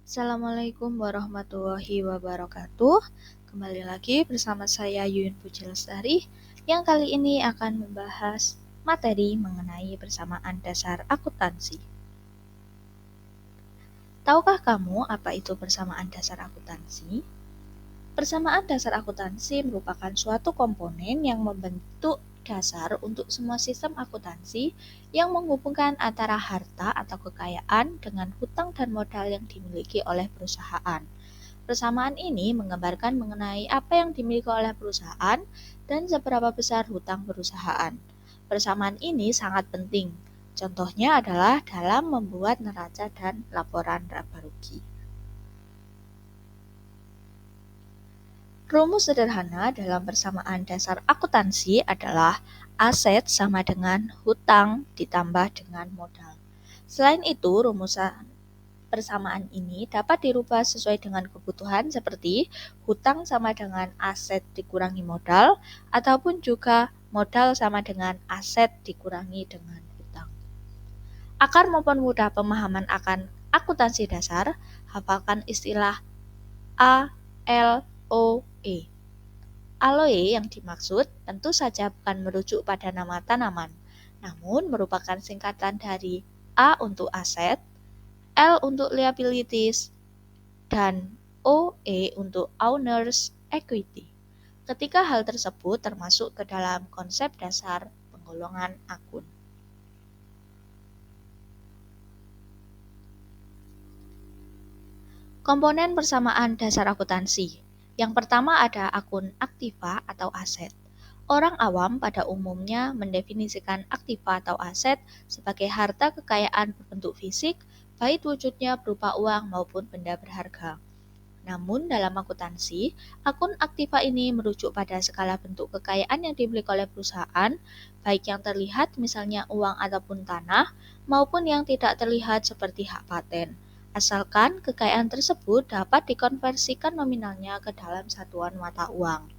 Assalamualaikum warahmatullahi wabarakatuh. Kembali lagi bersama saya Yuyun Puji Lestari yang kali ini akan membahas materi mengenai persamaan dasar akuntansi. Tahukah kamu apa itu persamaan dasar akuntansi? Persamaan dasar akuntansi merupakan suatu komponen yang membentuk dasar untuk semua sistem akuntansi yang menghubungkan antara harta atau kekayaan dengan hutang dan modal yang dimiliki oleh perusahaan. Persamaan ini menggambarkan mengenai apa yang dimiliki oleh perusahaan dan seberapa besar hutang perusahaan. Persamaan ini sangat penting. Contohnya adalah dalam membuat neraca dan laporan laba rugi. Rumus sederhana dalam persamaan dasar akuntansi adalah aset sama dengan hutang ditambah dengan modal. Selain itu, rumusan persamaan ini dapat dirubah sesuai dengan kebutuhan seperti hutang sama dengan aset dikurangi modal ataupun juga modal sama dengan aset dikurangi dengan hutang. Agar mempermudah pemahaman akan akuntansi dasar, hafalkan istilah ALOE. ALOE yang dimaksud tentu saja bukan merujuk pada nama tanaman, namun merupakan singkatan dari A untuk aset, L untuk liabilities, dan OE untuk owner's equity. Ketiga hal tersebut termasuk ke dalam konsep dasar penggolongan akun. Komponen persamaan dasar akuntansi. Yang pertama ada akun aktiva atau aset. Orang awam pada umumnya mendefinisikan aktiva atau aset sebagai harta kekayaan berbentuk fisik, baik wujudnya berupa uang maupun benda berharga. Namun dalam akuntansi, akun aktiva ini merujuk pada segala bentuk kekayaan yang dimiliki oleh perusahaan, baik yang terlihat misalnya uang ataupun tanah, maupun yang tidak terlihat seperti hak paten, asalkan kekayaan tersebut dapat dikonversikan nominalnya ke dalam satuan mata uang.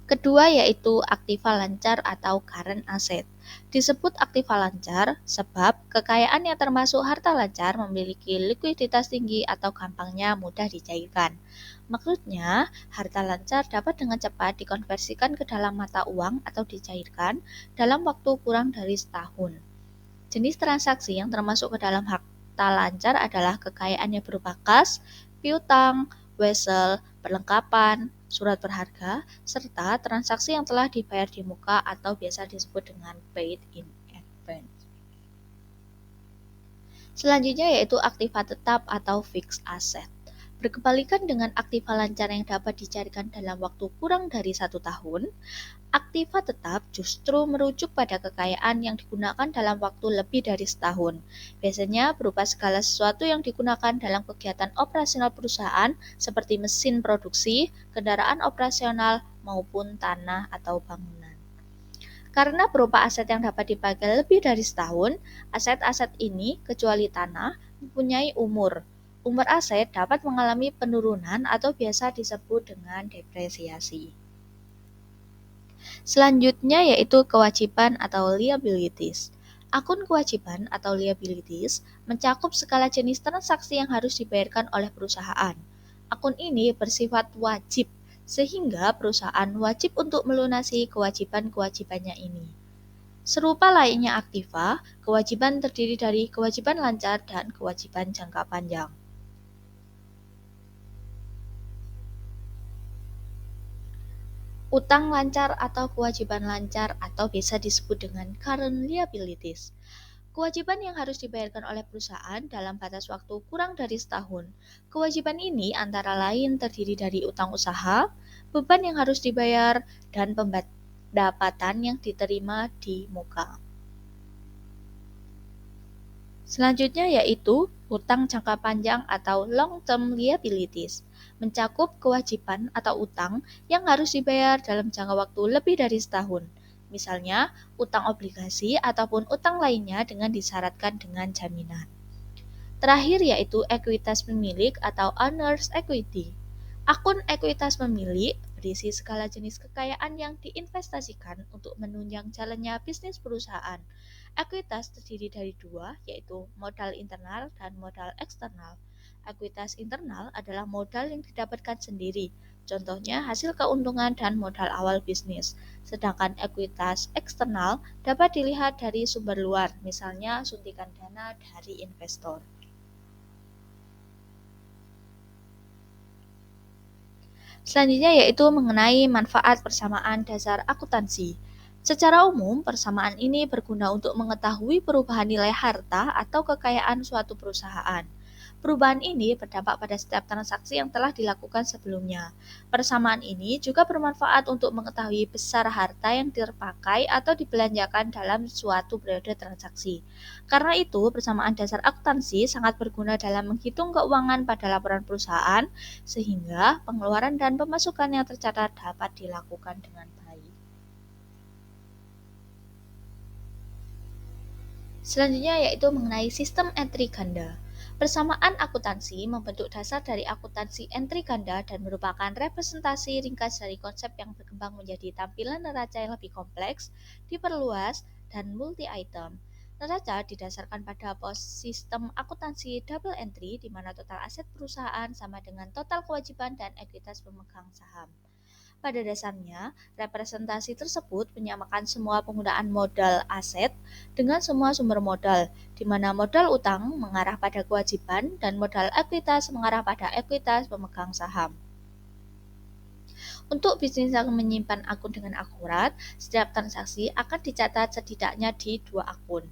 Kedua yaitu aktiva lancar atau current asset. Disebut aktiva lancar sebab kekayaan yang termasuk harta lancar memiliki likuiditas tinggi atau gampangnya mudah dicairkan. Maksudnya, harta lancar dapat dengan cepat dikonversikan ke dalam mata uang atau dicairkan dalam waktu kurang dari setahun. Jenis transaksi yang termasuk ke dalam harta lancar adalah kekayaan yang berupa kas, piutang, wesel, perlengkapan, surat berharga, serta transaksi yang telah dibayar di muka atau biasa disebut dengan paid in advance. Selanjutnya yaitu aktiva tetap atau fixed asset. Berkebalikan dengan aktiva lancar yang dapat dicarikan dalam waktu kurang dari 1 tahun, aktiva tetap justru merujuk pada kekayaan yang digunakan dalam waktu lebih dari setahun. Biasanya berupa segala sesuatu yang digunakan dalam kegiatan operasional perusahaan seperti mesin produksi, kendaraan operasional, maupun tanah atau bangunan. Karena berupa aset yang dapat dipakai lebih dari setahun, aset-aset ini, kecuali tanah, mempunyai umur. Umur aset dapat mengalami penurunan atau biasa disebut dengan depresiasi. Selanjutnya yaitu kewajiban atau liabilities. Akun kewajiban atau liabilities mencakup segala jenis transaksi yang harus dibayarkan oleh perusahaan. Akun ini bersifat wajib, sehingga perusahaan wajib untuk melunasi kewajiban-kewajibannya ini. Serupa layaknya aktiva, kewajiban terdiri dari kewajiban lancar dan kewajiban jangka panjang. Utang lancar atau kewajiban lancar atau bisa disebut dengan current liabilities. Kewajiban yang harus dibayarkan oleh perusahaan dalam batas waktu kurang dari setahun. Kewajiban ini antara lain terdiri dari utang usaha, beban yang harus dibayar, dan pendapatan yang diterima di muka. Selanjutnya yaitu utang jangka panjang atau long-term liabilities, mencakup kewajiban atau utang yang harus dibayar dalam jangka waktu lebih dari setahun. Misalnya, utang obligasi ataupun utang lainnya dengan disyaratkan dengan jaminan. Terakhir yaitu ekuitas pemilik atau owner's equity. Akun ekuitas pemilik berisi segala jenis kekayaan yang diinvestasikan untuk menunjang jalannya bisnis perusahaan. Ekuitas terdiri dari dua, yaitu modal internal dan modal eksternal. Ekuitas internal adalah modal yang didapatkan sendiri, contohnya hasil keuntungan dan modal awal bisnis. Sedangkan ekuitas eksternal dapat dilihat dari sumber luar, misalnya suntikan dana dari investor. Selanjutnya yaitu mengenai manfaat persamaan dasar akuntansi. Secara umum, persamaan ini berguna untuk mengetahui perubahan nilai harta atau kekayaan suatu perusahaan. Perubahan ini berdampak pada setiap transaksi yang telah dilakukan sebelumnya. Persamaan ini juga bermanfaat untuk mengetahui besar harta yang terpakai atau dibelanjakan dalam suatu periode transaksi. Karena itu, persamaan dasar akuntansi sangat berguna dalam menghitung keuangan pada laporan perusahaan, sehingga pengeluaran dan pemasukan yang tercatat dapat dilakukan dengan baik. Selanjutnya yaitu mengenai sistem entry ganda. Persamaan akuntansi membentuk dasar dari akuntansi entry ganda dan merupakan representasi ringkas dari konsep yang berkembang menjadi tampilan neraca yang lebih kompleks, diperluas, dan multi-item. Neraca didasarkan pada sistem akuntansi double entry di mana total aset perusahaan sama dengan total kewajiban dan ekuitas pemegang saham. Pada dasarnya, representasi tersebut menyamakan semua penggunaan modal aset dengan semua sumber modal, di mana modal utang mengarah pada kewajiban dan modal ekuitas mengarah pada ekuitas pemegang saham. Untuk bisnis yang menyimpan akun dengan akurat, setiap transaksi akan dicatat setidaknya di dua akun.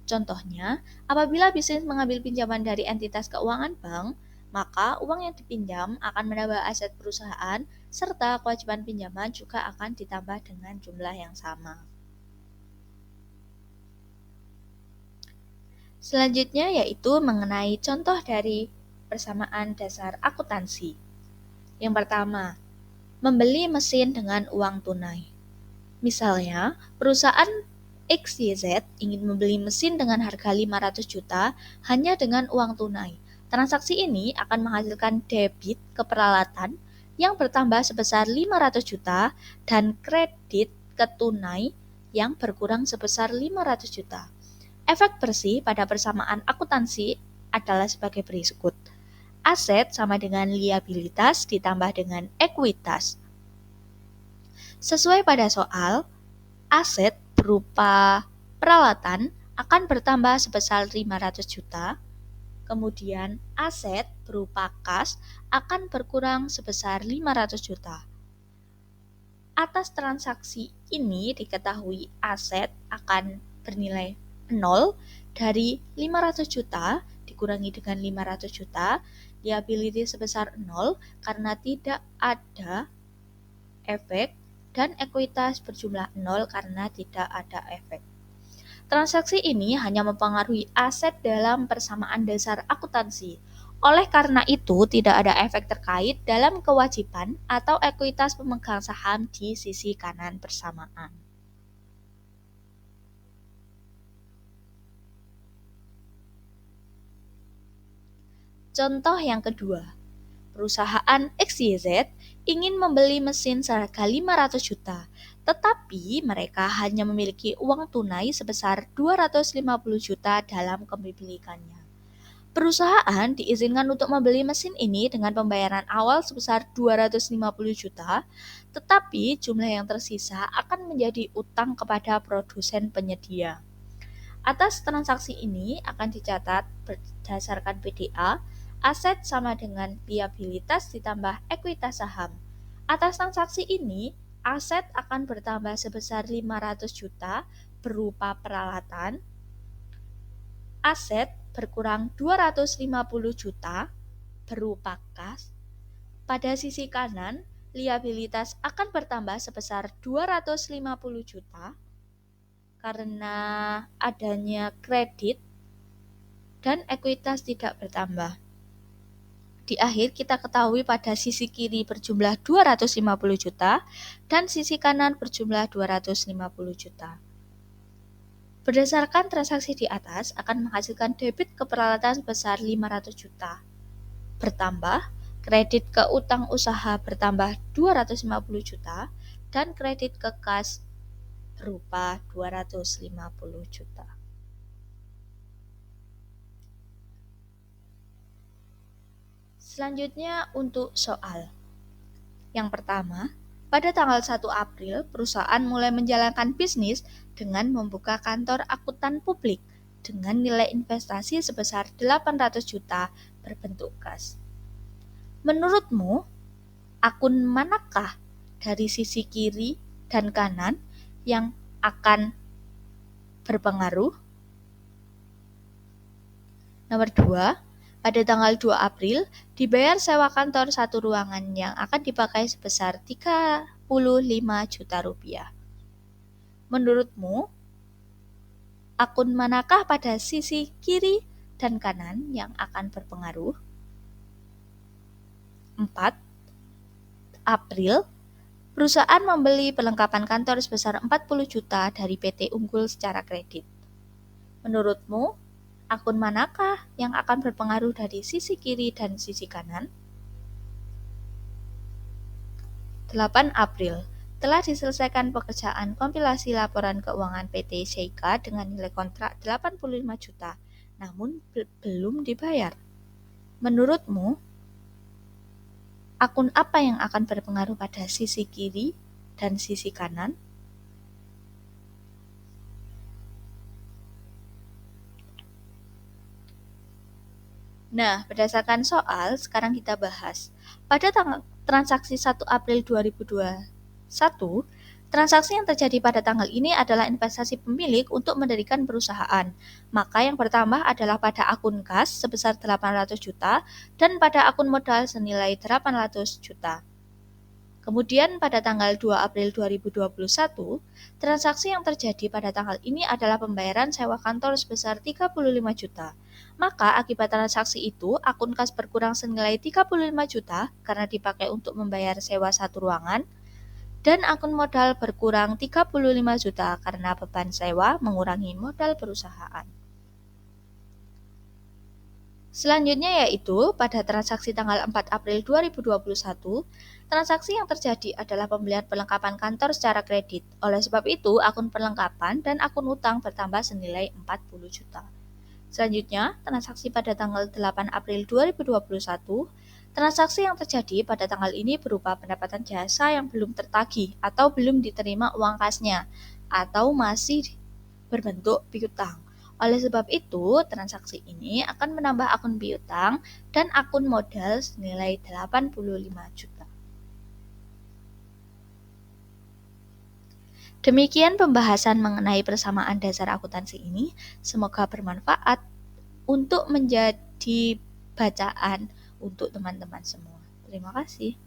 Contohnya, apabila bisnis mengambil pinjaman dari entitas keuangan bank, maka uang yang dipinjam akan menambah aset perusahaan, serta kewajiban pinjaman juga akan ditambah dengan jumlah yang sama. Selanjutnya yaitu mengenai contoh dari persamaan dasar akuntansi. Yang pertama, membeli mesin dengan uang tunai. Misalnya, perusahaan XYZ ingin membeli mesin dengan harga 500 juta hanya dengan uang tunai. Transaksi ini akan menghasilkan debit ke peralatan yang bertambah sebesar 500 juta dan kredit ke tunai yang berkurang sebesar 500 juta. Efek bersih pada persamaan akuntansi adalah sebagai berikut. Aset sama dengan liabilitas ditambah dengan ekuitas. Sesuai pada soal, aset berupa peralatan akan bertambah sebesar 500 juta, kemudian aset berupa kas akan berkurang sebesar 500 juta. Atas transaksi ini diketahui aset akan bernilai 0 dari 500 juta dikurangi dengan 500 juta, liability sebesar 0 karena tidak ada efek, dan ekuitas berjumlah 0 karena tidak ada efek. Transaksi ini hanya mempengaruhi aset dalam persamaan dasar akuntansi. Oleh karena itu, tidak ada efek terkait dalam kewajiban atau ekuitas pemegang saham di sisi kanan persamaan. Contoh yang kedua, perusahaan XYZ ingin membeli mesin seharga 500 juta, tetapi mereka hanya memiliki uang tunai sebesar 250 juta dalam kepemilikannya. Perusahaan diizinkan untuk membeli mesin ini dengan pembayaran awal sebesar 250 juta, tetapi jumlah yang tersisa akan menjadi utang kepada produsen penyedia. Atas transaksi ini akan dicatat berdasarkan PDA, aset sama dengan liabilitas ditambah ekuitas saham. Atas transaksi ini, aset akan bertambah sebesar 500 juta berupa peralatan, aset berkurang 250 juta berupa kas. Pada sisi kanan, liabilitas akan bertambah sebesar 250 juta karena adanya kredit dan ekuitas tidak bertambah. Di akhir kita ketahui pada sisi kiri berjumlah 250 juta dan sisi kanan berjumlah 250 juta. Berdasarkan transaksi di atas akan menghasilkan debit ke peralatan sebesar 500 juta. Bertambah Kredit ke utang usaha bertambah 250 juta dan kredit ke kas berupa 250 juta. Selanjutnya untuk soal. Yang pertama, pada tanggal 1 April, perusahaan mulai menjalankan bisnis dengan membuka kantor akuntan publik dengan nilai investasi sebesar 800 juta berbentuk kas. Menurutmu, akun manakah dari sisi kiri dan kanan yang akan berpengaruh? Nomor 2, pada tanggal 2 April dibayar sewa kantor satu ruangan yang akan dipakai sebesar 35 juta rupiah. Menurutmu, akun manakah pada sisi kiri dan kanan yang akan berpengaruh? 4. April, perusahaan membeli perlengkapan kantor sebesar 40 juta dari PT Unggul secara kredit. Menurutmu, akun manakah yang akan berpengaruh dari sisi kiri dan sisi kanan? 8 April, telah diselesaikan pekerjaan kompilasi laporan keuangan PT Seika dengan nilai kontrak 85 juta, namun belum dibayar. Menurutmu, akun apa yang akan berpengaruh pada sisi kiri dan sisi kanan? Nah, berdasarkan soal, sekarang kita bahas. Pada transaksi 1 April 2021, transaksi yang terjadi pada tanggal ini adalah investasi pemilik untuk mendirikan perusahaan. Maka yang bertambah adalah pada akun kas sebesar 800 juta dan pada akun modal senilai 800 juta. Kemudian pada tanggal 2 April 2021, transaksi yang terjadi pada tanggal ini adalah pembayaran sewa kantor sebesar 35 juta. Maka akibat transaksi itu, akun kas berkurang senilai 35 juta karena dipakai untuk membayar sewa satu ruangan, dan akun modal berkurang 35 juta karena beban sewa mengurangi modal perusahaan. Selanjutnya yaitu pada transaksi tanggal 4 April 2021, transaksi yang terjadi adalah pembelian perlengkapan kantor secara kredit. Oleh sebab itu, akun perlengkapan dan akun utang bertambah senilai 40 juta. Selanjutnya, transaksi pada tanggal 8 April 2021, transaksi yang terjadi pada tanggal ini berupa pendapatan jasa yang belum tertagih atau belum diterima uang kasnya, atau masih berbentuk piutang. Oleh sebab itu, transaksi ini akan menambah akun piutang dan akun modal senilai 85 juta. Demikian pembahasan mengenai persamaan dasar akuntansi ini. Semoga bermanfaat untuk menjadi bacaan untuk teman-teman semua. Terima kasih.